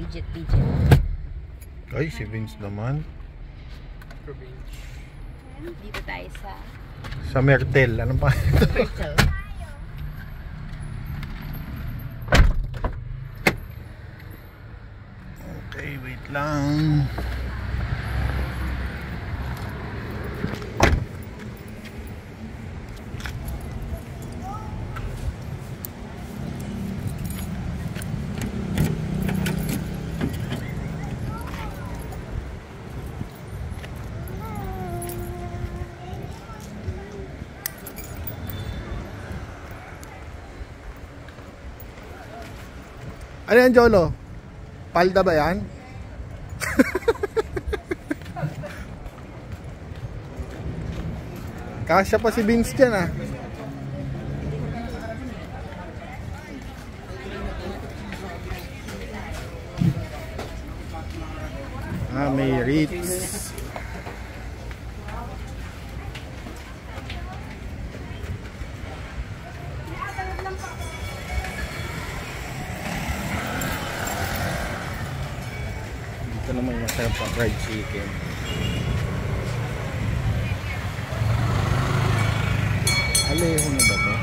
Pidget. Ay, si Vince naman. Dito tayo sa Mertel. Anong pa? Mertel. Okay, wait lang. Ano yan, Jolo? Palda ba yan? Kasya pa si Vince dyan ah. May Ritz. Ito naman yung masarap pa fried chicken. Aleho na ba to?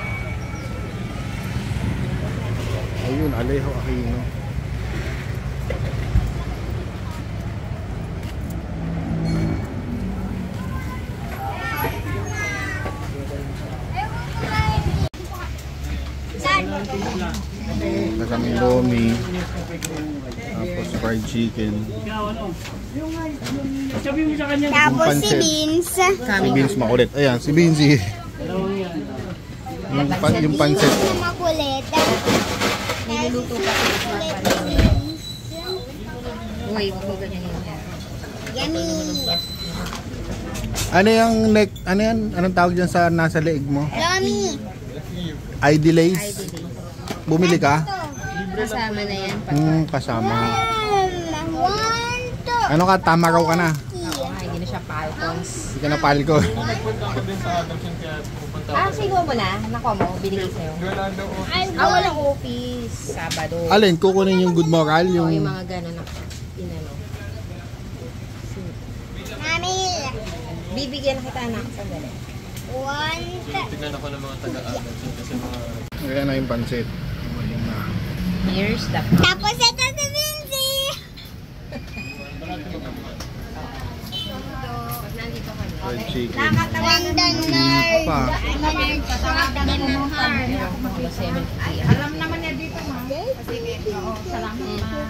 Ayun, Aleho Aquino. Nakaming lomi. Tapos fried chicken. Tapos si Vince. Si Vince makulit. Ayan, si Vince. Yung pancit. Makulit. Niluluto pa ito. Uy, wag mo ganyan yun. Yummy. Ano yung neck? Ano yan? Anong tawag dyan sa nasa leeg mo? Lomi. ID lace? Bumili ka? Kasama na yan. Kasama. One, two. Ano ka? Tama raw ka na. Hindi na siya Falcons. Hindi ka na palko. Sinuha mo na? Nakuha mo? Binigay sa'yo? Walang office. Sabado. Alin? Kukunin yung good moral? Yung mga gano'n na inano. Mami. Bibigyan na kita anak. Sandali. One, two. Tignan ako ng mga taga-agal kasi mga... Ayan na yung pancit. Here's the... Tapos ito si Vince. Nandito ka na. Fried chicken. Random Init pa. Alam naman niya dito, ma. Sige. Oo, salamat, ma.